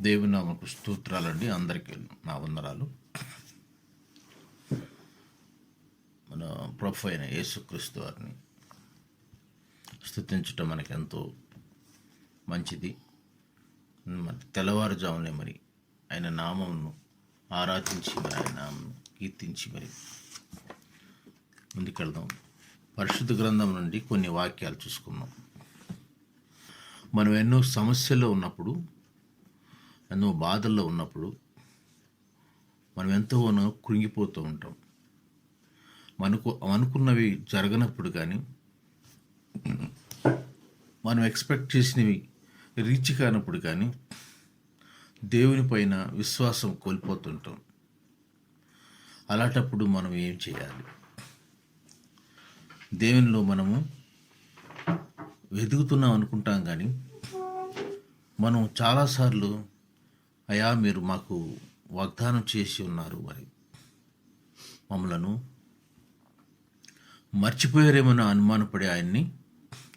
దేవుని నామకు స్తోత్రాలండి. అందరికీ నా వందనాలు. మన ప్రభు అయిన యేసుక్రీస్తు వారిని స్తుతించటం మనకి ఎంతో మంచిది. మరి తెల్లవారుజామునే మరి ఆయన నామమును ఆరాధించి మరి ఆయన నామను కీర్తించి మరి ముందుకెళ్దాం. పరిశుద్ధ గ్రంథం నుండి కొన్ని వాక్యాలు చూసుకుందాం. మనం ఎన్నో సమస్యల్లో ఉన్నప్పుడు, ఎన్నో బాధల్లో ఉన్నప్పుడు మనం ఎంతోనో కృంగిపోతూ ఉంటాం. మనకు అనుకున్నవి జరగనప్పుడు కానీ, మనం ఎక్స్పెక్ట్ చేసినవి రీచ్ కానప్పుడు కానీ దేవుని పైన విశ్వాసం కోల్పోతుంటాం. అలాంటప్పుడు మనం ఏం చేయాలి? దేవునిలో మనము వెతుకుతున్నాం అనుకుంటాం, కానీ మనం చాలాసార్లు అయ్యా మీరు మాకు వాగ్దానం చేసి ఉన్నారు, మరి మమ్మలను మర్చిపోయారేమో అనుమానపడి ఆయన్ని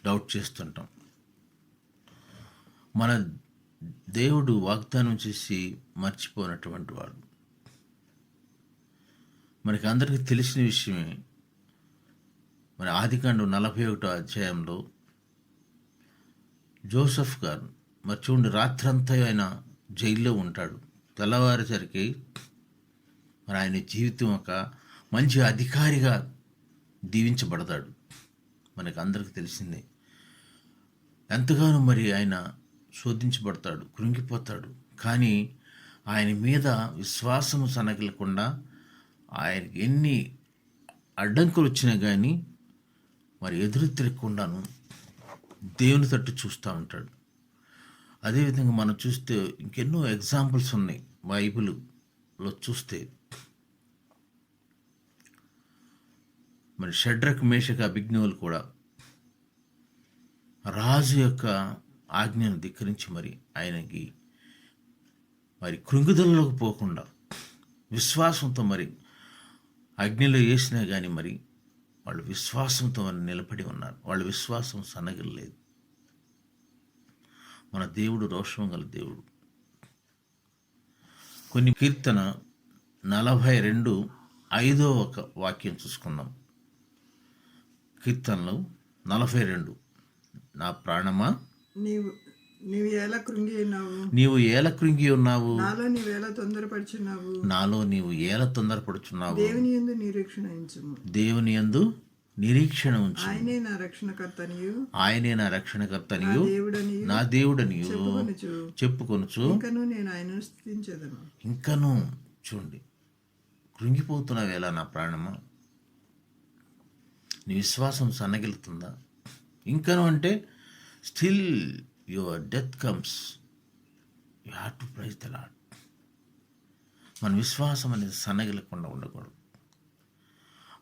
డౌట్ చేస్తుంటాం. మన దేవుడు వాగ్దానం చేసి మర్చిపోయినటువంటి వాడు. మనకి అందరికీ తెలిసిన విషయమే. మరి ఆదికాండం 41వ అధ్యాయంలో జోసెఫ్ గారు మరి చూడండి, రాత్రంతా ఆయన జైల్లో ఉంటాడు. తెల్లవారేసరికి మరి ఆయన జీవితం ఒక మంచి అధికారిగా దీవించబడతాడు. మనకు అందరికీ తెలిసిందే. ఎంతగానో మరి ఆయన శోధించబడతాడు, కృంగిపోతాడు. కానీ ఆయన మీద విశ్వాసము సనగలకుండా ఆయనకి ఎన్ని అడ్డంకులు వచ్చినా కానీ మరి ఎదురు తిరగకుండాను దేవుని తట్టు చూస్తూ ఉంటాడు. అదేవిధంగా మనం చూస్తే ఇంకెన్నో ఎగ్జాంపుల్స్ ఉన్నాయి బైబిల్లో చూస్తే. మరి షడ్రక్, మేషక్, అబేద్నెగోలు కూడా రాజు యొక్క ఆజ్ఞను ధిక్కరించి మరి ఆయనకి మరి కృంగుదలలోకి పోకుండా విశ్వాసంతో మరి అగ్నిలో వేసినా కానీ మరి వాళ్ళు విశ్వాసంతో నిలబడి ఉన్నారు. వాళ్ళ విశ్వాసం సన్నగిల్లలేదు. మన దేవుడు రోషం గల దేవుడు. కొన్ని కీర్తన 42:5 ఒక వాక్యం చూసుకుందాం. కీర్తనలు 42, నా ప్రాణమా నీవు ఎలా కృంగి ఉన్నావు, నీవు ఏల కృంగి ఉన్నావు, నాలో నీవేలా తొందరపడుచున్నావు, నాలో నీవు ఏల తొందరపడుచున్నావు. దేవుని యందు నిరీక్షణ ఉంచుము, దేవుని యందు నిరీక్షణ ఉంచు. ఆయనే నా రక్షణకర్తనియు, ఆయనే నా రక్షణకర్తనియు, దేవుడనియు నా దేవుడనియు చెప్పుకొనుచు ఇంకను నేను ఆయనను స్తుతించెదను. ఇంకను చూడండి, కృంగిపోతున్నావేలా నా ప్రాణమా? నీ విశ్వాసం సన్నగిలుతుందా? ఇంకను అంటే still your death comes, you have to praise the Lord. మన విశ్వాసం అనేది సన్నగిలకుండా ఉండకూడదు.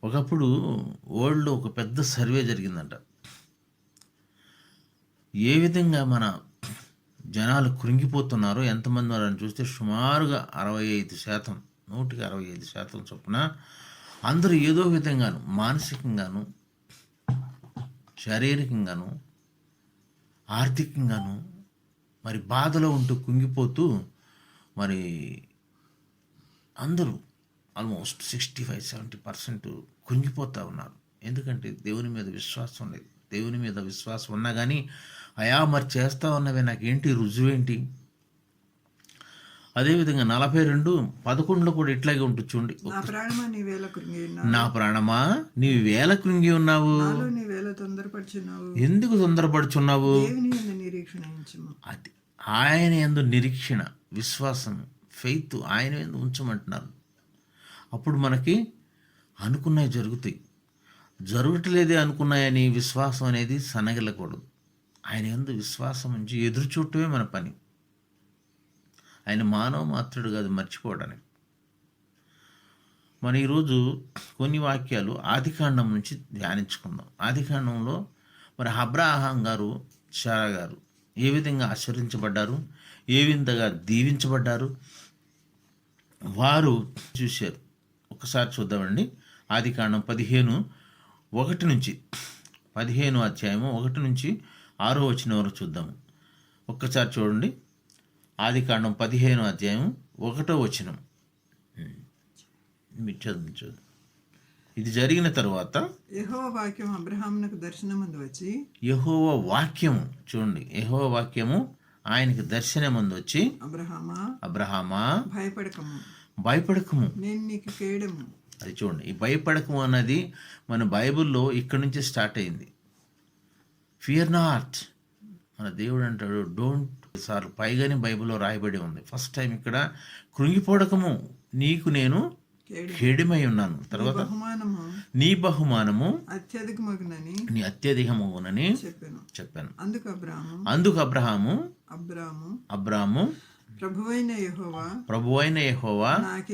ఒకప్పుడు వరల్డ్లో ఒక పెద్ద సర్వే జరిగిందంట. ఏ విధంగా మన జనాలు కృంగిపోతున్నారో, ఎంతమంది ఉన్నారని చూస్తే సుమారుగా 65%, 165% చొప్పున అందరూ ఏదో విధంగాను, మానసికంగాను, శారీరకంగాను, ఆర్థికంగాను మరి బాధలో ఉంటూ కుంగిపోతూ మరి అందరూ ఆల్మోస్ట్ 65-70% కృంగిపోతూ ఉన్నారు. ఎందుకంటే దేవుని మీద విశ్వాసం లేదు. దేవుని మీద విశ్వాసం ఉన్నా కానీ అయా మరి చేస్తా ఉన్నవే నాకేంటి రుజువేంటి? అదేవిధంగా 42:11 కూడా ఇట్లాగే ఉంటుంది చూడండి. నా ప్రాణమా నీవేలా కృంగి ఉన్నావు, నా ప్రాణమా నీవు వేల కృంగి ఉన్నావు, నాలో నీవేలా తొందరపడుచున్నావు, ఎందుకు తొందరపడుచున్నావు? దేవుని యందు నిరీక్షణ ఉంచుము. అది ఆయన యందు నిరీక్షణ, విశ్వాసం, ఫెయిత్ ఆయన యందు ఉంచమంటున్నారు. అప్పుడు మనకి అనుకున్నవి జరుగుతాయి. జరగట్లేదే అనుకున్నాయని విశ్వాసం అనేది సనగలకూడదు. ఆయన యందు విశ్వాసం ఉంచి ఎదురు చూడటమే మన పని. ఆయన మానవ మాత్రుడు కాదు మర్చిపోవడానికి. మన ఈరోజు కొన్ని వాక్యాలు ఆదికాండం నుంచి ధ్యానించుకుందాం. ఆదికాండంలో మరి అబ్రాహాం గారు, శారా గారు ఏ విధంగా ఆశీర్వదించబడ్డారు, ఏ విధంగా దీవించబడ్డారు వారు చూశారు. ఒకసారి చూద్దామండి. ఆదికాండం 15 అధ్యాయము 1 నుంచి 6వ వచనం వరకు చూద్దాము. ఒక్కసారి చూడండి. ఆదికాండం 15వ అధ్యాయం 1వ వచనం. మీరు చదువు. ఇది జరిగిన తర్వాత యెహోవా వాక్యం అబ్రహామునకు దర్శనమందు వచ్చి, యెహోవా వాక్యము చూడండి, యెహోవా వాక్యము ఆయనకి దర్శనమందు వచ్చి, అబ్రహామా భయపడకము, నేను నీకు కేడము. అది చూడండి, ఈ భయపడకము అన్నది మన బైబిల్లో ఇక్కడి నుంచి స్టార్ట్ అయింది. ఫియర్ నాట్, మన దేవుడు అంటాడు డోంట్ సార్లు పైగానే బైబిల్లో రాయబడి ఉంది. ఫస్ట్ టైం ఇక్కడ కృంగిపోవడకము, నీకు నేను కేడమై ఉన్నాను. తర్వాత నీ బహుమానము నీ అత్యధికమగునని చెప్పాను. అందుకు అబ్రహాము ప్రభువైన యెహోవా నాకు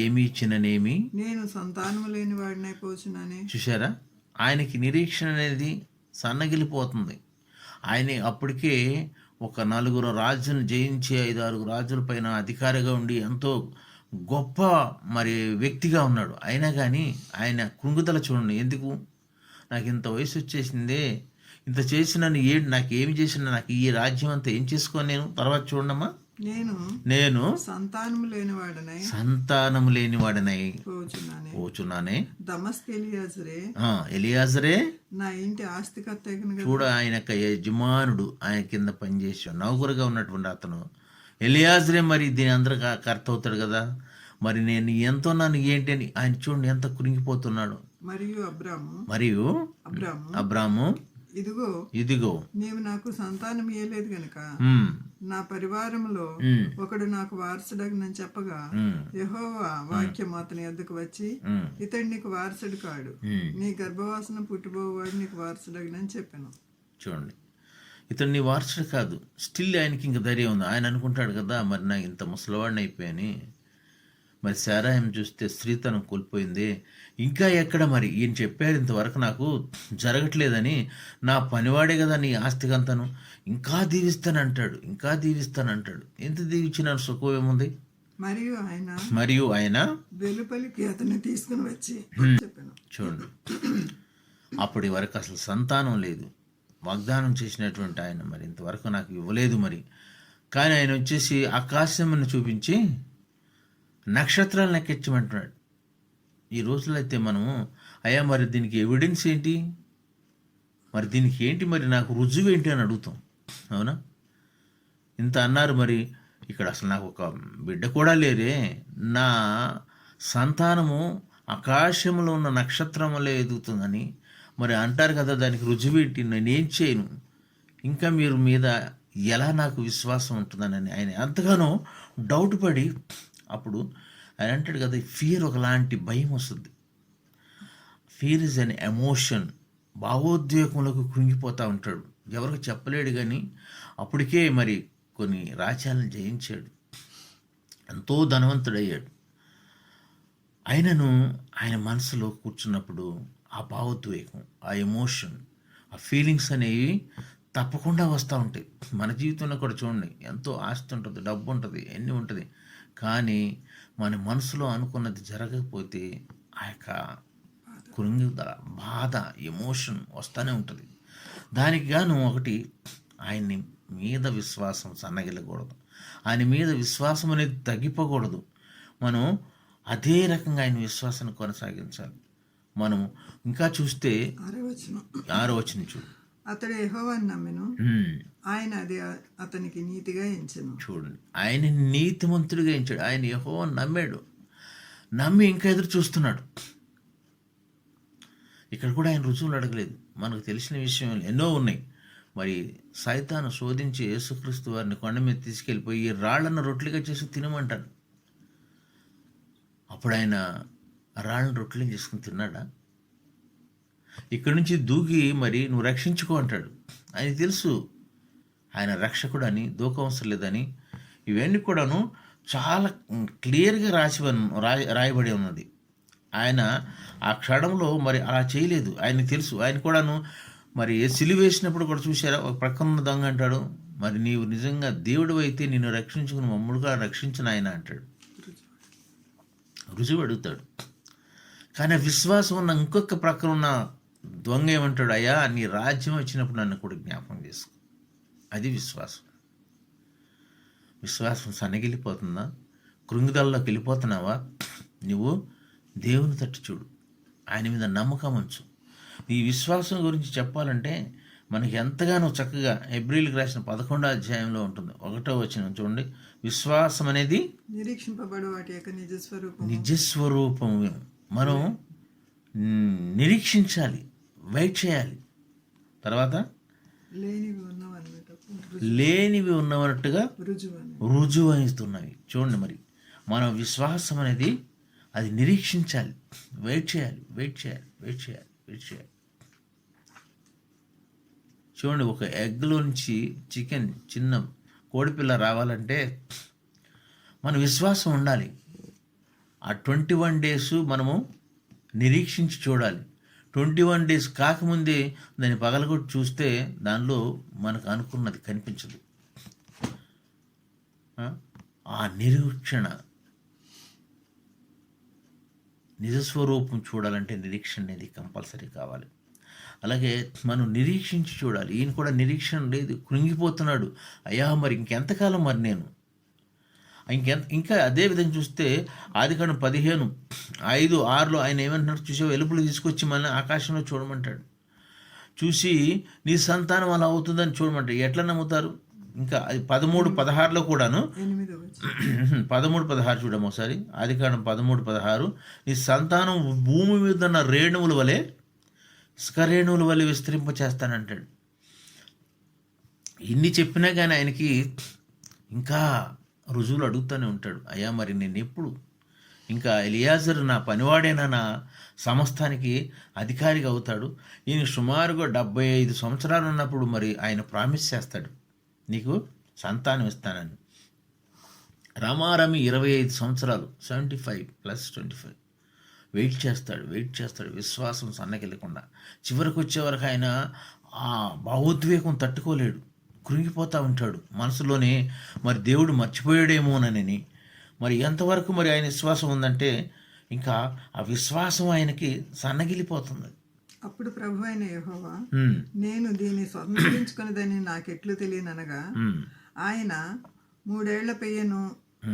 ఏమి ఇచ్చిననేమి, నేను సంతానము లేని వాడినైపోచున్నానే. చూశారా, ఆయనకి నిరీక్షణ అనేది సన్నగిలిపోతుంది. ఆయన అప్పటికే ఒక 4 రాజులను జయించి 5-6 రాజుల పైన అధికారిగా ఉండి ఎంతో గొప్ప మరి వ్యక్తిగా ఉన్నాడు. అయినా కానీ ఆయన కృంగుదల చూడండి. ఎందుకు, నాకు ఇంత వయసు వచ్చేసిందే, ఇంత చేసిన నాకు ఏమి చేసిన, నాకు ఈ రాజ్యం అంతా ఏం చేసుకోని నేను. తర్వాత చూడమ్మా, నేను సంతానము లేనివాడనై పోచున్నానే. ఎలియాజరే నా ఇంటి ఆస్తికర్త. చూడ, ఆయన యజమానుడు, ఆయన కింద పనిచేసి నౌకరుగా ఉన్నటువంటి అతను ఎలియాజరే మరి దీని అందరూ కర్త అవుతాడు కదా. మరి నేను ఎంతో నన్ను ఏంటి అని ఆయన చూడండి ఎంత కురింగిపోతున్నాడు. మరియు అబ్రాము ఇదిగో నీవు నాకు సంతానం ఇయ్యలేదు గనుక నా పరివారంలో ఒకడు నాకు వారసుడని చెప్పగా, యెహోవా వాక్యం అతని యొద్దకు వచ్చి, ఇతడు నీకు వారసుడు కాడు, నీ గర్భవాసన పుట్టిపోవాడు నీకు వారసుడని చెప్పాను. చూడండి, ఇతడు నీ వారసుడు కాదు. స్టిల్ ఆయనకి ఇంక ధైర్యం ఉంది. ఆయన అనుకుంటాడు కదా, మరి నాకు ఇంత ముసలివాడిని అయిపోయాని, మరి శారాయం చూస్తే స్త్రీతనం కోల్పోయింది, ఇంకా ఎక్కడ మరి ఈయన చెప్పారు ఇంతవరకు నాకు జరగట్లేదని, నా పనివాడే కదా నీ ఆస్తికంతను, ఇంకా దీవిస్తానంటాడు. ఎంత దీవించిన సుఖం ఏముంది. మరియు ఆయన వెలుపలికి అతన్ని తీసుకుని వచ్చి చూడండి, అప్పటి వరకు అసలు సంతానం లేదు, వాగ్దానం చేసినటువంటి ఆయన మరి ఇంతవరకు నాకు ఇవ్వలేదు మరి. కానీ ఆయన వచ్చేసి ఆకాశమును చూపించి నక్షత్రాలు లెక్కించమంటున్నాడు. ఈ రోజులో అయితే మనము అయ్యా మరి దీనికి ఎవిడెన్స్ ఏంటి, మరి దీనికి ఏంటి, మరి నాకు రుజువు ఏంటి అని అడుగుతాం. అవునా, ఇంత అన్నారు, మరి ఇక్కడ అసలు నాకు ఒక బిడ్డ కూడా లేరే, నా సంతానము ఆకాశంలో ఉన్న నక్షత్రములే ఎదుగుతుందని మరి అంటారు కదా, దానికి రుజువు ఏంటి, నేనేం చేయను, ఇంకా మీరు మీద ఎలా నాకు విశ్వాసం ఉంటుందని ఆయన ఎంతగానో డౌట్ పడి, అప్పుడు ఆయన అంటాడు కదా, ఫియర్ ఒకలాంటి భయం వస్తుంది. Fear is an emotion. భావోద్వేగంలోకి కృంగిపోతూ ఉంటాడు, ఎవరికి చెప్పలేడు. కానీ అప్పటికే మరి కొన్ని రాజ్యాలను జయించాడు, ఎంతో ధనవంతుడయ్యాడు. ఆయనను ఆయన మనసులో కూర్చున్నప్పుడు ఆ భావోద్వేగం, ఆ ఎమోషన్, ఆ ఫీలింగ్స్ అనేవి తప్పకుండా వస్తూ ఉంటాయి. మన జీవితంలో కూడా చూడండి, ఎంతో ఆస్తి ఉంటుంది, డబ్బు ఉంటుంది, ఎన్ని ఉంటుంది, కానీ మన మనసులో అనుకున్నది జరగకపోతే ఆ యొక్క కృంగిదల, బాధ, ఎమోషన్ వస్తూనే ఉంటుంది. దానికి గాను ఒకటి, ఆయన్ని మీద విశ్వాసం సన్నగిల్లకూడదు, ఆయన మీద విశ్వాసం అనేది తగ్గిపోకూడదు. మనం అదే రకంగా ఆయన విశ్వాసాన్ని కొనసాగించాలి. మనం ఇంకా చూస్తే 6వ వచనం చూడు, అతడు యెహోవాను నమ్మెను, ఆయన అది అతనికి నీతిగా ఎంచెను. చూడండి, ఆయన నీతిమంతుడిగా ఎంచాడు. ఆయన యెహోవాను నమ్మాడు, నమ్మి ఇంకా ఎదురు చూస్తున్నాడు. ఇక్కడ కూడా ఆయన రుజువులు అడగలేదు. మనకు తెలిసిన విషయం ఎన్నో ఉన్నాయి. మరి సైతాను శోధించి యేసుక్రీస్తు వారిని కొండ మీద తీసుకెళ్ళిపోయి ఈ రాళ్లను రొట్టెలుగా చేసి తినమంటాడు. అప్పుడు ఆయన రాళ్ళను రొట్టెలు చేసుకుని తిన్నాడా? ఇక్కడి నుంచి దూకి మరి నువ్వు రక్షించుకో అంటాడు. ఆయన తెలుసు ఆయన రక్షకుడు అని, దూకవసరం లేదని. ఇవన్నీ కూడాను చాలా క్లియర్గా రాయబడి ఉన్నది. ఆయన ఆ క్షణంలో మరి అలా చేయలేదు, ఆయన తెలుసు. ఆయన కూడాను మరి సిలువ వేసినప్పుడు కూడా చూశారా, ఒక ప్రక్కన దొంగ అంటాడు, మరి నీవు నిజంగా దేవుడు అయితే నిన్ను రక్షించుకుని మమ్మల్ని రక్షించిన ఆయన అంటాడు, రుజువు అడుగుతాడు. కానీ విశ్వాసం ఉన్న ఇంకొక ప్రక్కన ఉన్న దొంగ ఏమంటాడు, అయ్యా నీ రాజ్యం వచ్చినప్పుడు నన్ను కూడా జ్ఞాపకం చేసుకో. అది విశ్వాసం. విశ్వాసం సన్నగిలిపోతుందా? కృంగిదల్లోకి వెళ్ళిపోతున్నావా? నువ్వు దేవుని తట్టు చూడు, ఆయన మీద నమ్మకం ఉంచు. ఈ విశ్వాసం గురించి చెప్పాలంటే మనకి ఎంతగానో చక్కగా హెబ్రీయులకు రాసిన 11వ అధ్యాయంలో ఉంటుంది. 1వ వచనం చూడండి. విశ్వాసం అనేది నిరీక్షింపబడు వాటి యొక్క నిజస్వరూపం. మనం నిరీక్షించాలి, వెయిట్ చేయాలి. తర్వాత లేనివి ఉన్నవన్నట్టుగా రుజువు అవుతున్నవి. చూడండి, మరి మన విశ్వాసం అనేది అది నిరీక్షించాలి, వెయిట్ చేయాలి. చూడండి, ఒక ఎగ్లో నుంచి చికెన్, చిన్న కోడిపిల్ల రావాలంటే మన విశ్వాసం ఉండాలి. ఆ 21 days మనము నిరీక్షించి చూడాలి. 21 days కాకముందే దాన్ని పగలగొట్టి చూస్తే దానిలో మనకు అనుకున్నది కనిపించదు. ఆ నిరీక్షణ, నిజస్వరూపం చూడాలంటే నిరీక్షణ అనేది కంపల్సరీ కావాలి. అలాగే మనం నిరీక్షించి చూడాలి. ఈయన కూడా నిరీక్షణ లేదు, కృంగిపోతున్నాడు. అయ్యా మరి ఇంకెంతకాలం మరి నేను ఇంకా అదే విధంగా చూస్తే ఆదికాండం 15:5-6లో ఆయన ఏమంటున్నాడు? చూసావు, ఎలుపులు తీసుకొచ్చి మన ఆకాశంలో చూడమంటాడు. చూసి నీ సంతానం అలా అవుతుందని చూడమంటాడు. ఎట్లా నమ్ముతారు? ఇంకా అది 13-16లో కూడాను 13-16 చూడము ఒకసారి. ఆదికాండం 13-16, నీ సంతానం భూమి మీద ఉన్న రేణువుల వలె, ఇసుక రేణువుల వలె విస్తరింపచేస్తానంటాడు. ఇన్ని చెప్పినా కానీ ఆయనకి ఇంకా రుజువులు అడుగుతూనే ఉంటాడు. అయ్యా మరి నేను ఎప్పుడు, ఇంకా ఎలియాజరు నా పనివాడైనా నా సమస్తానికి అధికారిగా అవుతాడు. ఈయన సుమారుగా 75 సంవత్సరాలు ఉన్నప్పుడు మరి ఆయన ప్రామిస్ చేస్తాడు, నీకు సంతానం ఇస్తానని. రమారమి 25 సంవత్సరాలు, 75+25 వెయిట్ చేస్తాడు విశ్వాసం సన్నగిల్లకుండా. చివరికి వచ్చేవరకు ఆయన ఆ భావోద్వేగం తట్టుకోలేడు, కృంగిపోతూ ఉంటాడు మనసులోనే. మరి దేవుడు మర్చిపోయాడేమోనని. మరి ఎంతవరకు మరి ఆయన విశ్వాసం ఉందంటే ఇంకా ఆ విశ్వాసం ఆయనకి సన్నగిలిపోతుంది. అప్పుడు ప్రభు అయిన యెహోవా, నేను దీన్ని స్వతంత్రించుకున్నదని నాకెట్లు తెలియననగా, ఆయన 3 ఏళ్ల పెయ్యను,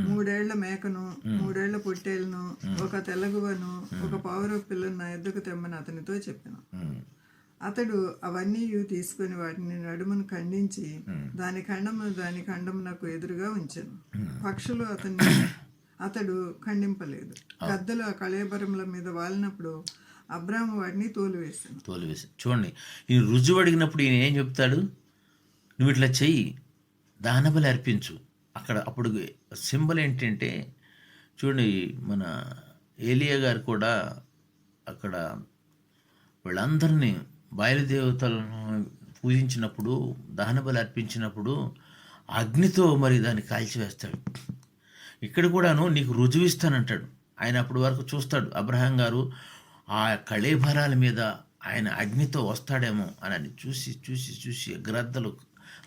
3 ఏళ్ల మేకను, 3 ఏళ్ల పొట్టేలును, ఒక తెల్లగువను, ఒక పావురపు పిల్లను నా ఎద్దుకు తెమ్మని అతనితో చెప్పాను. అతడు అవన్నీ తీసుకుని వాటిని నడుమును ఖండించి దాని ఖండమునకు ఎదురుగా ఉంచాను. పక్షులు అతడు ఖండింపలేదు. గద్దలు ఆ కళేబరముల మీద వాలినప్పుడు అబ్రాము వాటిని తోలివేశాను. చూడండి, ఈ రుజువు అడిగినప్పుడు ఈయన ఏం చెప్తాడు? నువ్వు ఇట్లా చెయ్యి, దహనబలి అర్పించు. అప్పుడు సింబల్ ఏంటంటే చూడండి, మన ఏలియా గారు కూడా అక్కడ వీళ్ళందరినీ బయలుదేవతలను పూజించినప్పుడు, దహనబలి అర్పించినప్పుడు అగ్నితో మరి దాన్ని కాల్చివేస్తాడు. ఇక్కడ కూడాను నీకు రుజువు ఇస్తానంటాడు ఆయన. అప్పటి వరకు చూస్తాడు అబ్రహాం గారు ఆ కళేభరాల మీద ఆయన అగ్నితో వస్తాడేమో అని చూసి గ్రద్దలు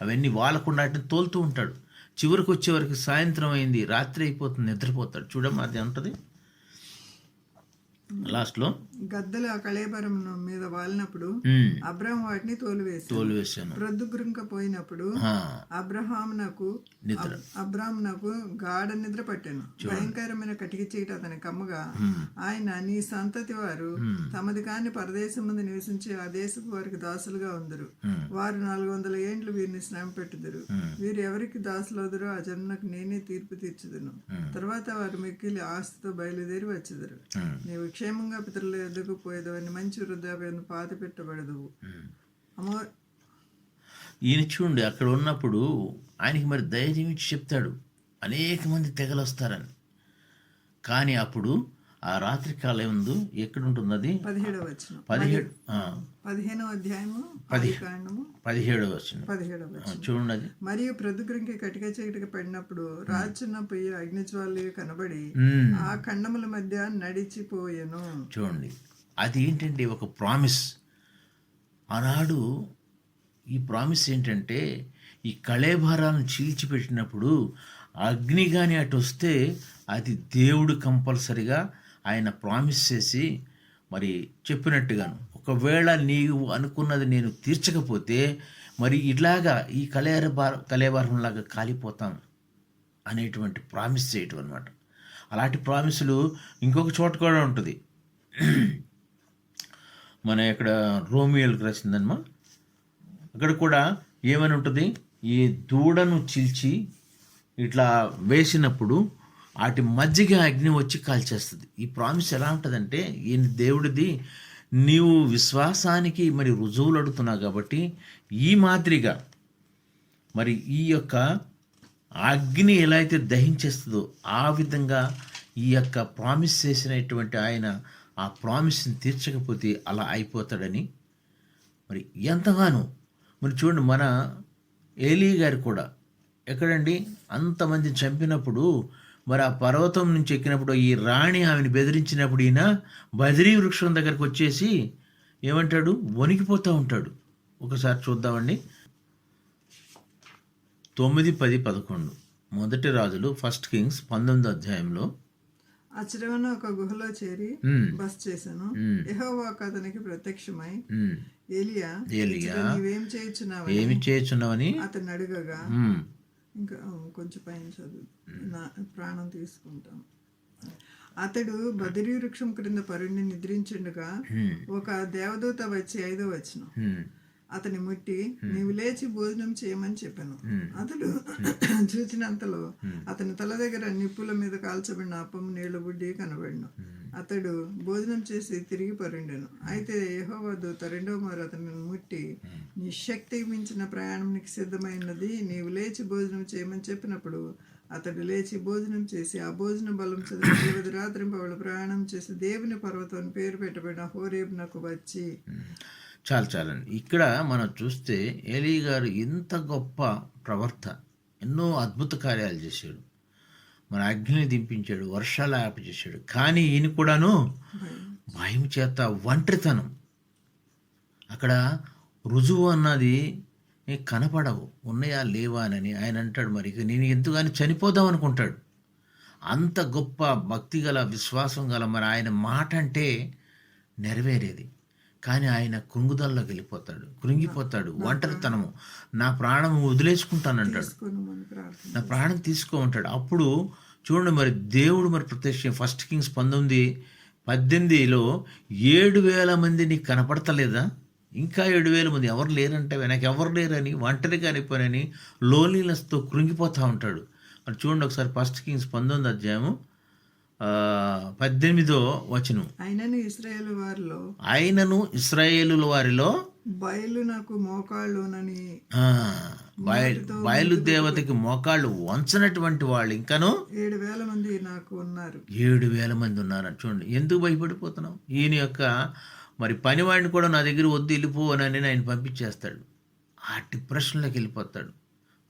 అవన్నీ వాలకుండా వాటిని తోలుతూ ఉంటాడు. చివరికి వచ్చేవరకు సాయంత్రం అయింది, రాత్రి అయిపోతుంది, నిద్రపోతాడు. చూడమ్మా, అది ఉంటుంది లాస్ట్లో. గద్దలు ఆ కళేబరం మీద వాలినప్పుడు అబ్రహాం వాటిని తోలివేశాను. ప్రొద్దుగుంక పోయినప్పుడు అబ్రాహామునకు గాఢ నిద్ర పట్టాను. భయంకరమైన కటికి చీట అతని కమ్మగా, ఆయన నీ సంతతి వారు తమది కాని పరదేశం ముందు నివసించి ఆ దేశపు వారికి దాసులుగా ఉందరు. వారు 400 ఏండ్లు వీరిని శ్రమ పెట్టుదురు. వీరు ఎవరికి దాసులవుదరో ఆ జన్మకు నేనే తీర్పు తీర్చుదును. తర్వాత వారు మిక్కిలి ఆస్తితో బయలుదేరి వచ్చేదరు. నీవు క్షేమంగా పితరుల ఎద్దుకు పోయేదవని మంచి వృద్ధాప్యం పాతి పెట్టబడదు. ఈయన చూడండి, అక్కడ ఉన్నప్పుడు ఆయనకి మరి ధైర్యం ఇచ్చి చెప్తాడు, అనేక మంది తెగలు వస్తారని. కానీ అప్పుడు ఆ రాత్రి కాలం ముందు ఎక్కడుంటుంది? అది 17వ వచనం. 15వ అధ్యాయము 17వ వచనం చూడండి. అది మరియు ప్రొద్దుగుంకి కటిక చీకటికి పడినప్పుడు రాచున్న పొయ్యి అగ్నిజ్వాలు కనబడి ఆ ఖండముల మధ్య నడిచిపోయెను. చూడండి, అది ఏంటంటే ఒక ప్రామిస్. ఆనాడు ఈ ప్రామిస్ ఏంటంటే ఈ కళేభారాలను చీల్చిపెట్టినప్పుడు అగ్ని కానీ అటు వస్తే అది దేవుడు కంపల్సరిగా ఆయన ప్రామిస్ చేసి మరి చెప్పినట్టుగాను, ఒకవేళ నీవు అనుకున్నది నేను తీర్చకపోతే మరి ఇలాగా ఈ కళేభారంలాగా కాలిపోతాం అనేటువంటి ప్రామిస్ చేయటం అనమాట. అలాంటి ప్రామిసులు ఇంకొక చోట కూడా ఉంటుంది. మన ఇక్కడ రోమియోలకు రాసిందమ్మా, అక్కడ కూడా ఏమని ఉంటుంది, ఈ దూడను చీల్చి ఇట్లా వేసినప్పుడు వాటి మధ్యకి అగ్ని వచ్చి కాల్చేస్తుంది. ఈ ప్రామిస్ ఎలా ఉంటుందంటే, ఈ దేవుడిది నీవు విశ్వాసానికి మరి రుజువులు అడుగుతున్నావు కాబట్టి ఈ మాదిరిగా మరి ఈ యొక్క అగ్ని ఎలా అయితే దహించేస్తుందో ఆ విధంగా ఈ యొక్క ప్రామిస్ చేసినటువంటి ఆయన ఆ ప్రామిస్ని తీర్చకపోతే అలా అయిపోతాడని మరి ఎంతగానో మరి చూడండి, మన ఏలీ గారు కూడా ఎక్కడండి అంతమంది చంపినప్పుడు మరి ఆ పర్వతం నుంచి ఎక్కినప్పుడు ఈ రాణి ఆమెను బెదిరించినప్పుడు ఈయన బదిరీ వృక్షం దగ్గరకు వచ్చేసి ఏమంటాడు, వణికిపోతూ ఉంటాడు. ఒకసారి చూద్దామండి. 9, 10, 11 మొదటి రాజులు, 1 కింగ్స్ 19వ అధ్యాయంలో. అచ్చరవన ఒక గుహలో చేరి బస చేశాను. యెహోవా అతనికి ప్రత్యక్షమై ఏలియా నీవేం చేయుచున్నావని అతన్ని అడగగా, ఇంకా కొంచెం పైన చదువు, నా ప్రాణం తీసుకుంటాం. అతడు బదిరీ వృక్షం క్రింద పరుండి నిద్రించుండగా ఒక దేవదూత వచ్చి 5వ వచనం అతని ముట్టి, నీవు లేచి భోజనం చేయమని చెప్పాను. అతడు చూచినంతలో అతని తల దగ్గర నిప్పుల మీద కాల్చబడిన అప్పం నీళ్ల బుడ్డి కనబడిను. అతడు భోజనం చేసి తిరిగి పరుండెను. అయితే యెహోవా దూత 2వ మారు అతని ముట్టి, నీ శక్తికి మించిన ప్రయాణం నీకు సిద్ధమైనది, నీవు లేచి భోజనం చేయమని చెప్పినప్పుడు అతడు లేచి భోజనం చేసి ఆ భోజన బలం చదివి రాత్రింపవళ్ళు ప్రయాణం చేసి దేవుని పర్వతం పేరు పెట్టబడిన హోరేబునకు వచ్చి. చాలండి. ఇక్కడ మనం చూస్తే ఏలీ గారు ఇంత గొప్ప ప్రవర్త, ఎన్నో అద్భుత కార్యాలు చేశాడు, మన అగ్నిని దింపించాడు, వర్షాలు ఆపచేశాడు. కానీ ఈయన కూడాను భయం చేత ఒంటరితనం, అక్కడ రుజువు అన్నది కనపడవు, ఉన్నాయా లేవా అని ఆయన అంటాడు. మరి నేను ఎందుకని చనిపోదాం అనుకుంటాడు. అంత గొప్ప భక్తి గల విశ్వాసం గల మరి ఆయన మాట అంటే నెరవేరేది. కానీ ఆయన కృంగుదల్లోకి వెళ్ళిపోతాడు, కృంగిపోతాడు, ఒంటరితనము, నా ప్రాణం వదిలేసుకుంటానంటాడు, నా ప్రాణం తీసుకోమంటాడు. అప్పుడు చూడండి, మరి దేవుడు మరి ప్రత్యక్షం 1 కింగ్స్ 19:18లో 7,000 మంది నీకు కనపడతలేదా, ఇంకా 7,000 మంది ఎవరు లేరంటే వెనక ఎవరు లేరని, ఒంటరిగా అనిపోనని లోన్లీనెస్తో కృంగిపోతూ ఉంటాడు. మరి చూడండి ఒకసారి 1 కింగ్స్ 19వ అధ్యాయము 18వ వచనం. అయినను ఇశ్రాయేలుల వారిలో బయలు నాకు మోకాళ్ళునని, బయలు దేవతకి మోకాళ్ళు వంచనటువంటి వాళ్ళు ఇంకాను 7,000 మంది నాకు ఉన్నారు. 7,000 మంది ఉన్నారు. చూడండి ఎందుకు భయపడిపోతున్నాం. ఈయన యొక్క మరి పనివాడిని కూడా నా దగ్గర వద్దు వెళ్ళిపోవనని ఆయన పంపించేస్తాడు. ఆ డిప్రెషన్లోకి వెళ్ళిపోతాడు,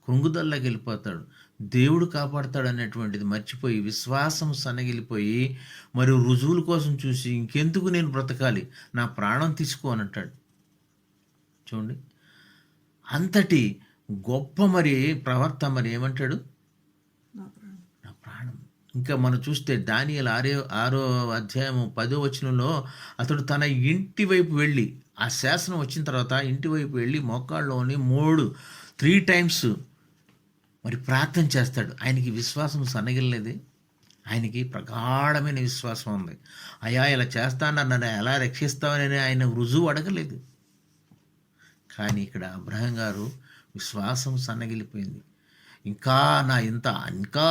కృంగుదల్లోకి వెళ్ళిపోతాడు. దేవుడు కాపాడతాడు అనేటువంటిది మర్చిపోయి విశ్వాసం సన్నగిలిపోయి మరి రుజువుల కోసం చూసి ఇంకెందుకు నేను బ్రతకాలి, నా ప్రాణం తీసుకోనంటాడు. చూడండి అంతటి గొప్ప మరి ప్రవర్త మరి ఏమంటాడు, నా ప్రాణం. ఇంకా మనం చూస్తే దానియేలు 6వ అధ్యాయము 10వ వచనంలో అతడు తన ఇంటి వైపు వెళ్ళి, ఆ శాసనం వచ్చిన తర్వాత ఇంటి వైపు వెళ్ళి మోకాళ్ళలోని 3 టైమ్స్ మరి ప్రార్థన చేస్తాడు. ఆయనకి విశ్వాసం సన్నగిల్లలేదు, ఆయనకి ప్రగాఢమైన విశ్వాసం ఉంది. అయ్యా ఇలా చేస్తానన్న ఎలా రక్షిస్తామని ఆయన రుజువు అడగలేదు. కానీ ఇక్కడ అబ్రహాం గారు విశ్వాసం సన్నగిలిపోయింది. ఇంకా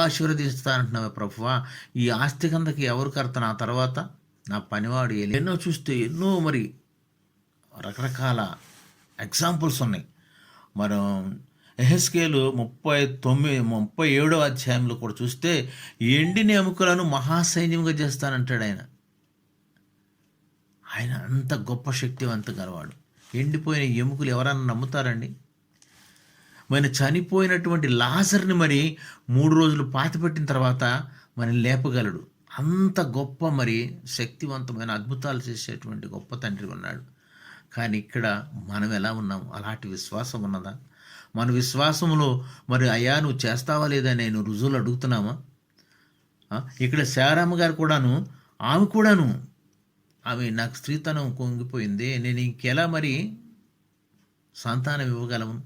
ఆశీర్వదిస్తానంటున్నావా ప్రభువా, ఈ ఆస్తి కిందకి ఎవరు కర్త నా తర్వాత, నా పనివాడు. ఎన్నో చూస్తే ఎన్నో మరి రకరకాల ఎగ్జాంపుల్స్ ఉన్నాయి. మనం యెహెజ్కేలు 37వ అధ్యాయంలో కూడా చూస్తే ఎండిన ఎముకలను మహాసైన్యంగా చేస్తానంటాడు ఆయన. ఆయన అంత గొప్ప శక్తివంత గలవాడు. ఎండిపోయిన ఎముకలు ఎవరన్నా నమ్ముతారండి? మరి చనిపోయినటువంటి లాజర్ని మరి 3 రోజులు పాతిపెట్టిన తర్వాత మరి లేపగలడు. అంత గొప్ప మరి శక్తివంతమైన అద్భుతాలు చేసేటువంటి గొప్ప తండ్రి ఉన్నాడు. కానీ ఇక్కడ మనం ఎలా ఉన్నాం? అలాంటి విశ్వాసం ఉన్నదా? మన విశ్వాసంలో మరి అయ్యా నువ్వు చేస్తావా లేదా నేను రుజువులు అడుగుతున్నామా? ఇక్కడ శారమ్మ గారు కూడాను, ఆమె నాకు స్త్రీతనం కుంగిపోయింది, నేను ఇంకెలా మరి సంతానం ఇవ్వగలను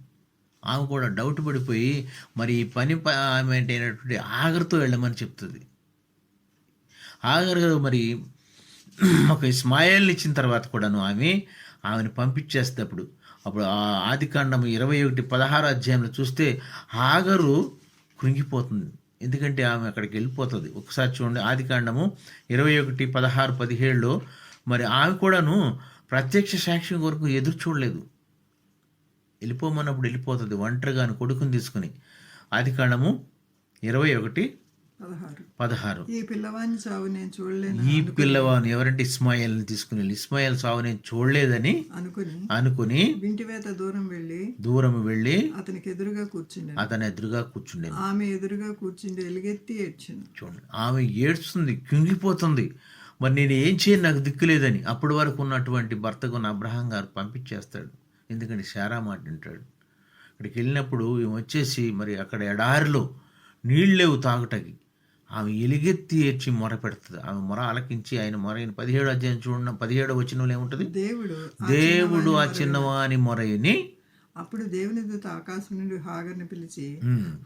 ఆమె కూడా డౌట్ పడిపోయి మరి ఈ ఆమె అయినటువంటి ఆగర్తో వెళ్ళమని చెప్తుంది. ఆగర్ మరి ఒక ఇస్మాయిల్ని ఇచ్చిన తర్వాత కూడాను ఆమెని పంపించేస్తే అప్పుడు ఆదికాండం 21:16 అధ్యాయంలో చూస్తే ఆగరు కృంగిపోతుంది. ఎందుకంటే ఆమె అక్కడికి వెళ్ళిపోతుంది. ఒకసారి చూడండి, ఆదికాండము 21:16-17లో మరి ఆమె కూడాను ప్రత్యక్ష సాక్ష్యం వరకు ఎదురు చూడలేదు. వెళ్ళిపోమన్నప్పుడు వెళ్ళిపోతుంది ఒంటరిగా కొడుకుని తీసుకుని. ఆదికాండము 21:16. ఈ పిల్లవాని చావు నేను చూడలేను. ఈ పిల్లవాని ఎవరంటే ఇస్మాయిల్ని తీసుకుని ఇస్మాయిల్ చావు నేను చూడలేదని అనుకుని ఇంటివేత దూరం వెళ్ళి అతనికి ఎదురుగా కూర్చుండే. ఆమె ఎదురుగా కూర్చుండి ఎలుగెత్తి ఏడ్చింది. చూడండి, ఆమె ఏడ్చుతుంది, కుంగిపోతుంది. మరి నేను ఏం చేయను, నాకు దిక్కులేదని. అప్పటి వరకు ఉన్నటువంటి భర్తకు అబ్రహాం గారు పంపించేస్తాడు. ఎందుకంటే శారా మాట వింటాడు. అక్కడికి వెళ్ళినప్పుడు ఈమె వచ్చేసి మరి అక్కడ ఎడారిలో నీళ్ళు లేవు తాగుటకి. ఆమె ఎలుగెత్తి ఏడ్చి మొర పెడుతుంది. ఆమె మొర ఆలకించి ఆయన మొరైన 17వ అధ్యాయం చూడండి, 17వ వచనంలో ఏముంటుంది? దేవుడు ఆ చిన్నవాని మొరయిని. అప్పుడు దేవుని దూత ఆకాశం నుండి హాగర్ని పిలిచి,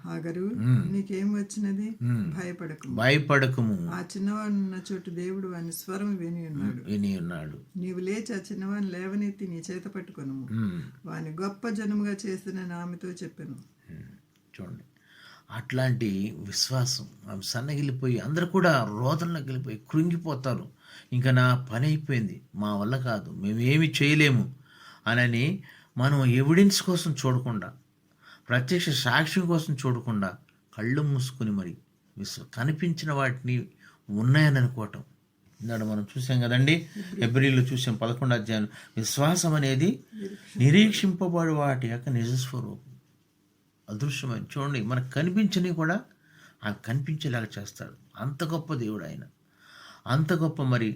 హాగరు, నీకేం వచ్చినది? భయపడకము. ఆ చిన్నవాడు ఉన్న చోటు దేవుడు వాని స్వరం విని ఉన్నాడు. నీవు లేచి ఆ చిన్నవాడిని లేవనెత్తి నీ చేత పట్టుకొను, వాని గొప్ప జనముగా చేసిన ఆమెతో చెప్పాను. చూడండి, అట్లాంటి విశ్వాసం. ఆమె సన్నగిలిపోయి అందరూ కూడా రోదనలోకి వెళ్ళిపోయి కృంగిపోతారు. ఇంకా నా పని అయిపోయింది, మా వల్ల కాదు, మేమేమి చేయలేము అని మనం ఎవిడెన్స్ కోసం చూడకుండా, ప్రత్యక్ష సాక్ష్యం కోసం చూడకుండా కళ్ళు మూసుకుని మరి కనిపించిన వాటిని ఉన్నాయని అనుకోవటం. ఇందాక మనం చూసాం కదండి, హెబ్రీలో చూసాం 11వ అధ్యాయం. విశ్వాసం అనేది నిరీక్షింపబడి వాటి యొక్క నిజస్వరూపం, అదృశ్యమైన. చూడండి, మనకు కనిపించని కూడా ఆయన కనిపించేలాగా చేస్తాడు. అంత గొప్ప దేవుడు ఆయన, అంత గొప్ప మరి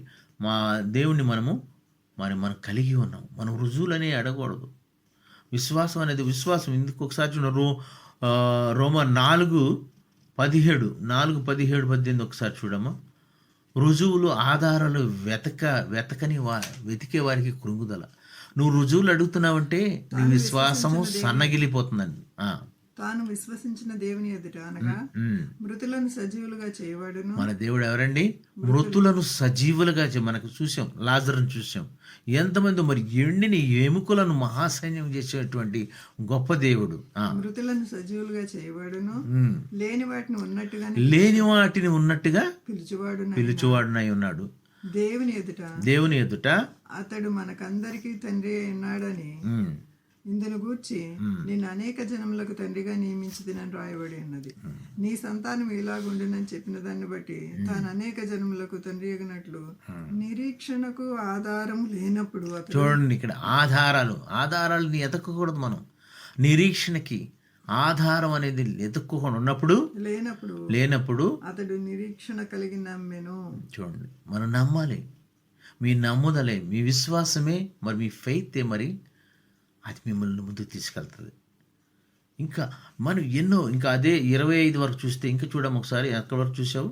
మా దేవుణ్ణి మనం కలిగి ఉన్నాం. మనం రుజువులనే అడగకూడదు. విశ్వాసం అనేది విశ్వాసం. ఇందుకు ఒకసారి చూడండి, రోమా 4:17-18 ఒకసారి చూడమ్మా. రుజువులు ఆధారాలు వెతికే వారికి కృంగుదల. నువ్వు రుజువులు అడుగుతున్నావంటే నీ విశ్వాసము సన్నగిలిపోతుందండి. తాను విశ్వసించిన దేవుని ఎదుట అనగా మృతులను సజీవులుగా చేయవాడును. మన దేవుడు ఎవరండి? మృతులను సజీవులుగా మనకు చూసాం, లాజరును చూసాం. ఎంతమంది మరి ఎండిన ఎముకలను మహాసైన్యం చేసేటువంటి గొప్ప దేవుడు. మృతులను సజీవులుగా చేయవాడును, లేని వాటిని ఉన్నట్టుగా పిలుచువాడునై ఉన్నాడు. దేవుని ఎదుట అతడు మనకందరికీ తండ్రి ఉన్నాడని ఇందును గూర్చి నేను అనేక జనములకు తండ్రిగా నియమించితినని రాయబడి ఉన్నది. నీ సంతానం ఇలాగుండునని చెప్పిన దాన్ని బట్టి తాను అనేక జనములకు తండ్రి అగినట్లు నిరీక్షణకు ఆధారం లేనప్పుడు. చూడండి, ఇక్కడ ఆధారాలని ఎతకూడదు మనం. నిరీక్షణకి ఆధారం అనేది ఎతుక్కోకుండా ఉన్నప్పుడు లేనప్పుడు అతడు నిరీక్షణ కలిగి నమ్మెను. చూడండి, మనం నమ్మాలి. మీ నమ్ముదలే, మీ విశ్వాసమే, మరి మీ ఫెయితే మరి అది మిమ్మల్ని ముందుకు తీసుకెళ్తుంది. ఇంకా మనం ఇంకా అదే 25 వరకు చూస్తే ఇంకా చూడము ఒకసారి. ఎక్కడి వరకు చూసావు?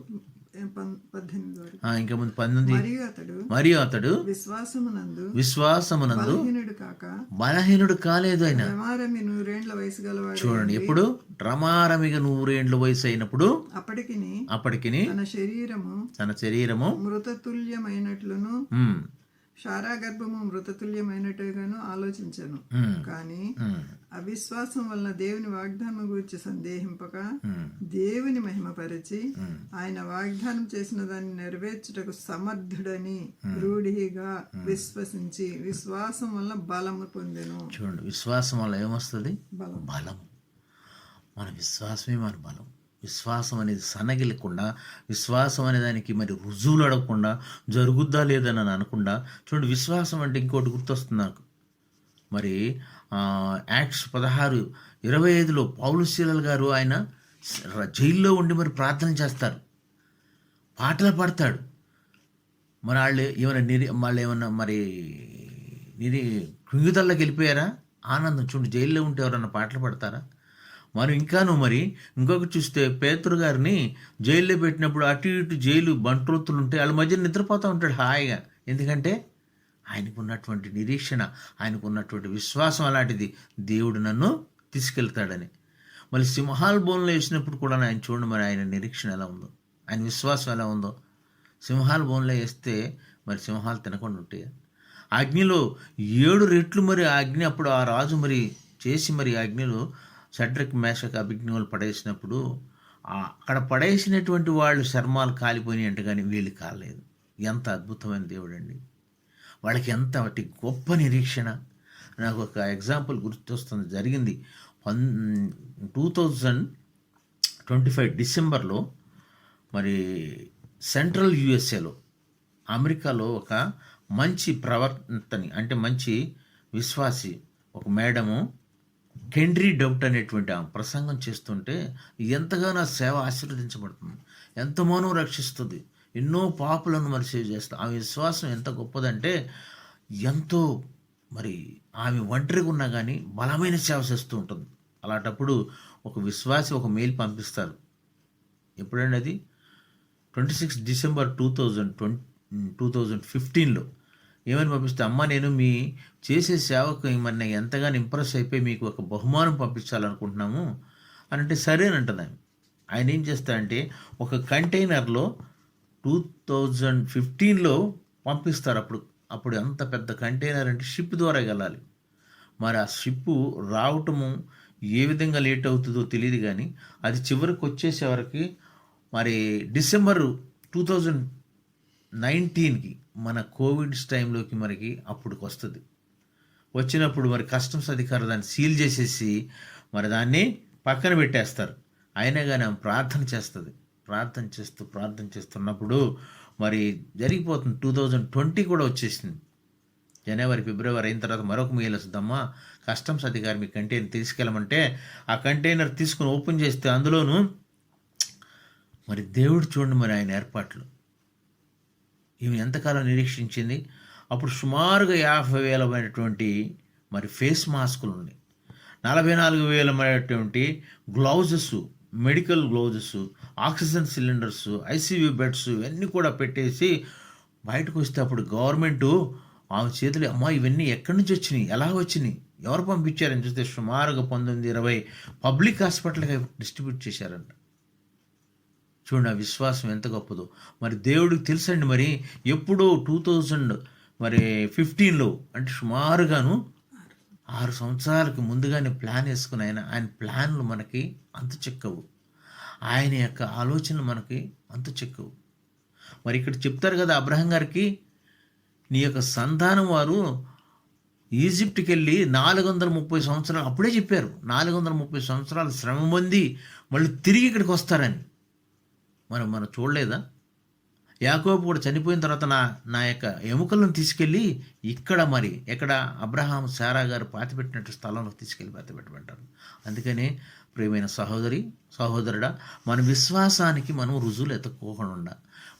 18 ఇంకా ముందు 19. మరియు అతడు విశ్వాసమునందు బలహీనుడు కాలేదు. ఆయన చూడండి, ఎప్పుడు రమారమిగా 100 ఏండ్ల వయసు అయినప్పుడు అప్పటికి తన శరీరము మృతతుల్యమైనట్లును శారా గర్భము మృతతుల్యమైనట్టుగాను ఆలోచించను. కానీ అవిశ్వాసం వలన దేవుని వాగ్దానం గురించి సందేహింపక దేవుని మహిమపరిచి ఆయన వాగ్దానం చేసిన దాన్ని నెరవేర్చుటకు సమర్థుడని రూఢిగా విశ్వసించి విశ్వాసం వల్ల బలము పొందెను. చూడండి, విశ్వాసం వల్ల ఏమొస్తుంది? బలం. మన విశ్వాసమే మన బలం. విశ్వాసం అనేది సన్నగిలకుండా, విశ్వాసం అనే దానికి మరి రుజువులు అడగకుండా, జరుగుద్దా లేదని అనకుండా. చూడండి, విశ్వాసం అంటే ఇంకోటి గుర్తొస్తుంది నాకు. మరి యాక్ట్స్ 16:25లో పౌలు శీలలు గారు ఆయన జైల్లో ఉండి మరి ప్రార్థన చేస్తారు, పాటలు పాడతాడు. మరి వాళ్ళు ఏమన్నా మరి కృంగిదల్లోకి వెళ్ళిపోయారా? ఆనందం. చూడండి, జైల్లో ఉంటే ఎవరన్నా పాటలు పాడతారా? మనం మరి ఇంకొకటి చూస్తే పేతురు గారిని జైల్లో పెట్టినప్పుడు అటు ఇటు జైలు బంట్రోతులు ఉంటే వాళ్ళ మధ్య నిద్రపోతూ ఉంటాడు హాయిగా. ఎందుకంటే ఆయనకు ఉన్నటువంటి నిరీక్షణ, ఆయనకు ఉన్నటువంటి విశ్వాసం అలాంటిది. దేవుడు నన్ను తీసుకెళ్తాడని. మళ్ళీ సింహాల బోన్లో వేసినప్పుడు కూడా ఆయన చూడండి మరి ఆయన నిరీక్షణ ఎలా ఉందో, ఆయన విశ్వాసం ఎలా ఉందో. సింహాల బోన్లో వేస్తే మరి సింహాలు తినకుండా ఉంటాయా? అగ్నిలో 7 రెట్లు మరి ఆ అగ్ని అప్పుడు ఆ రాజు మరి చేసి మరి అగ్నిలో షడ్రక్ మేషక్ అభిజ్ఞలు పడేసినప్పుడు అక్కడ పడేసినటువంటి వాళ్ళు చర్మాలు కాలిపోయినాయి అంటే కానీ వీళ్ళు కాలేదు. ఎంత అద్భుతమైన దేవుడు అండి. వాళ్ళకి ఎంత వాటి గొప్ప నిరీక్షణ. నాకు ఒక ఎగ్జాంపుల్ గుర్తొస్తుంది, జరిగింది 2025 డిసెంబర్లో మరి సెంట్రల్ యుఎస్ఏలో అమెరికాలో ఒక మంచి ప్రవర్తని అంటే మంచి విశ్వాసి ఒక మేడము హెన్రీ డౌట్ అనేటువంటి ఆమె ప్రసంగం చేస్తుంటే ఎంతగానో సేవ ఆశీర్వదించబడుతుంది, ఎంతగానో రక్షిస్తుంది, ఎన్నో పాపులను మరి సేవ్ చేస్తుంది. ఆమె విశ్వాసం ఎంత గొప్పదంటే ఎంతో మరి ఆమె ఒంటరిగా ఉన్నా కానీ బలమైన సేవ చేస్తూ ఉంటుంది. అలాంటప్పుడు ఒక విశ్వాసి ఒక మెయిల్ పంపిస్తారు. ఎప్పుడండి అది? 26 డిసెంబర్ 2015లో ఏమని పంపిస్తే, అమ్మ నేను మీ చేసే సేవకు మరి నేను ఎంతగానో ఇంప్రెస్ అయిపోయి మీకు ఒక బహుమానం పంపించాలనుకుంటున్నాము అని అంటే సరేనంటుంది ఆమె. ఆయన ఏం చేస్తారంటే ఒక కంటైనర్లో 2015లో పంపిస్తారు. అప్పుడు అంత పెద్ద కంటైనర్ అంటే షిప్ ద్వారా వెళ్ళాలి. మరి ఆ షిప్పు రావటము ఏ విధంగా లేట్ అవుతుందో తెలియదు, కానీ అది చివరికి వచ్చేసేవరకు మరి డిసెంబర్ 2019కి మన కోవిడ్ టైంలోకి మనకి అప్పుడుకి వస్తుంది. వచ్చినప్పుడు మరి కస్టమ్స్ అధికారులు దాన్ని సీల్ చేసేసి మరి దాన్ని పక్కన పెట్టేస్తారు. అయినా కానీ ఆమె ప్రార్థన చేస్తున్నప్పుడు మరి జరిగిపోతుంది. 2020 కూడా వచ్చేసింది. జనవరి ఫిబ్రవరి అయిన తర్వాత మరొక మెయిల్ వస్తుందమ్మా, కస్టమ్స్ అధికారి మీ కంటైనర్ తీసుకెళ్ళమంటే ఆ కంటైనర్ తీసుకుని ఓపెన్ చేస్తే అందులోనూ మరి దేవుడు చూడండి మరి ఆయన ఏర్పాట్లు. ఈమె ఎంతకాలం నిరీక్షించింది. అప్పుడు సుమారుగా 50,000 మరి ఫేస్ మాస్కులు ఉన్నాయి, 44,000 gloves, medical gloves, oxygen cylinders, ICU beds ఇవన్నీ కూడా పెట్టేసి బయటకు వస్తే అప్పుడు గవర్నమెంటు ఆమె చేతులు, అమ్మా ఇవన్నీ ఎక్కడి నుంచి వచ్చినాయి, ఎలా వచ్చినాయి, ఎవరు పంపించారని చూస్తే సుమారుగా 19-20 పబ్లిక్ హాస్పిటల్గా డిస్ట్రిబ్యూట్ చేశారంట. చూడండి ఆ విశ్వాసం ఎంత గొప్పదో. మరి దేవుడికి తెలుసండి మరి ఎప్పుడో 2015లో అంటే సుమారుగాను 6 సంవత్సరాలకి ముందుగానే ప్లాన్ వేసుకుని ఆయన ప్లాన్లు మనకి అంత చెక్కవు, ఆయన యొక్క ఆలోచనలు మనకి అంత చెక్కవు. మరి ఇక్కడ చెప్తారు కదా అబ్రహం గారికి, నీ యొక్క సంతానం వారు ఈజిప్ట్కి వెళ్ళి 430 సంవత్సరాలు, అప్పుడే చెప్పారు 430 సంవత్సరాలు శ్రమ పొంది మళ్ళీ తిరిగి ఇక్కడికి వస్తారని. మనం చూడలేదా? యాకోబు కూడా చనిపోయిన తర్వాత నా యొక్క ఎముకలను తీసుకెళ్ళి ఎక్కడ అబ్రహాం శారా గారు పాతిపెట్టినట్టు స్థలంలో తీసుకెళ్ళి పాతిపెట్టమంటారు. అందుకనే ప్రియమైన సహోదరుడా, మన విశ్వాసానికి మనం రుజువులు ఎత్తుకోకుండా,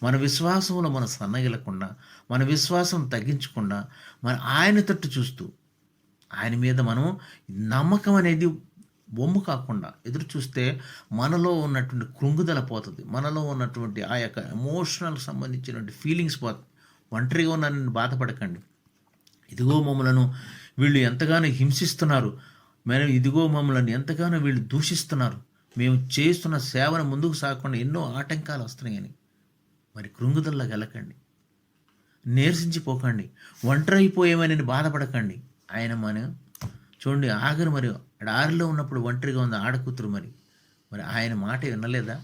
మన విశ్వాసంలో మనం సన్నగిలకుండా, మన విశ్వాసం తగ్గించకుండా, మన ఆయన తట్టు చూస్తూ ఆయన మీద మనం నమ్మకం అనేది బొమ్ము కాకుండా ఎదురు చూస్తే మనలో ఉన్నటువంటి కృంగుదల పోతుంది, మనలో ఉన్నటువంటి ఆ యొక్క ఎమోషనల్ సంబంధించినటువంటి ఫీలింగ్స్ పోతుంది. ఒంటరిగా ఉన్నానని బాధపడకండి. ఇదిగో మమ్మలను వీళ్ళు ఎంతగానో హింసిస్తున్నారు, ఇదిగో మమ్మల్ని ఎంతగానో వీళ్ళు దూషిస్తున్నారు, మేము చేస్తున్న సేవను ముందుకు సాగకుండా ఎన్నో ఆటంకాలు వస్తున్నాయని మరి కృంగుదల్లోకి వెళ్ళకండి, నీరసించిపోకండి, ఒంటరి అయిపోయామని బాధపడకండి. ఆయన చూడండి ఆఖరి మరి ఆరిలో ఉన్నప్పుడు ఒంటరిగా ఉంది ఆడకూతురు, మరి ఆయన మాట వినలేదా?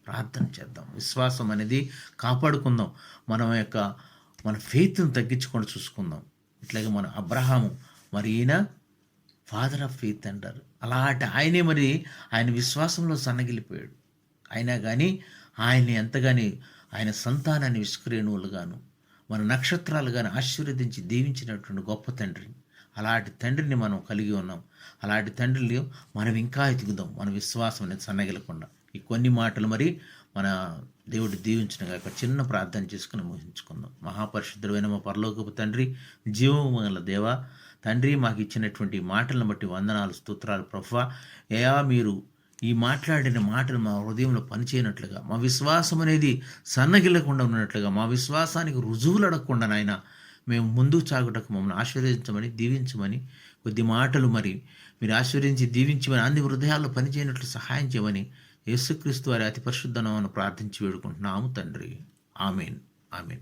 ప్రార్థన చేద్దాం, విశ్వాసం అనేది కాపాడుకుందాం, మన ఫెయిత్ను తగ్గించుకొని చూసుకుందాం. ఇట్లాగే మన అబ్రహాము మరి ఈయన ఫాదర్ ఆఫ్ ఫెయిత్ అంటారు. అలాంటి ఆయనే మరి ఆయన విశ్వాసంలో సన్నగిలిపోయాడు. అయినా కానీ ఆయన్ని ఎంతగాని ఆయన సంతానాన్ని విష్క్రేణువులుగాను మన నక్షత్రాలుగాను ఆశీర్వదించి దీవించినటువంటి గొప్ప తండ్రి. అలాంటి తండ్రిని మనం కలిగి ఉన్నాం. అలాంటి తండ్రిని మనం ఇంకా ఎదుగుదాం, మన విశ్వాసం అనేది సన్నగిలకుండా. ఈ కొన్ని మాటలు మరి మన దేవుడు దీవించినగా ఒక చిన్న ప్రార్థన చేసుకుని ముగించుకుందాం. మహాపరిశుద్ధుడైన మా పరలోకపు తండ్రి, జీవము గల దేవా తండ్రి, మాకు ఇచ్చినటువంటి మాటలను బట్టి వందనాలు, స్తోత్రాలు ప్రభువా. మీరు ఈ మాట్లాడిన మాటలు మా హృదయంలో పనిచేయనట్లుగా, మా విశ్వాసం అనేది సన్నగిల్లకుండా ఉన్నట్లుగా, మా విశ్వాసానికి రుజువులు అడగకుండా నాయన మేము ముందుకు సాగుటకు మమ్మల్ని ఆశీర్వదించమని, దీవించమని కొద్ది మాటలు మరి మీరు ఆశీర్వదించి దీవించమని అన్ని హృదయాల్లో పనిచేయనట్లు సహాయం చేయమని యేసుక్రీస్తు వారి అతి పరిశుద్ధ నామమున ప్రార్థించి వేడుకుంటున్నాము తండ్రి. ఆమేన్. ఆమేన్.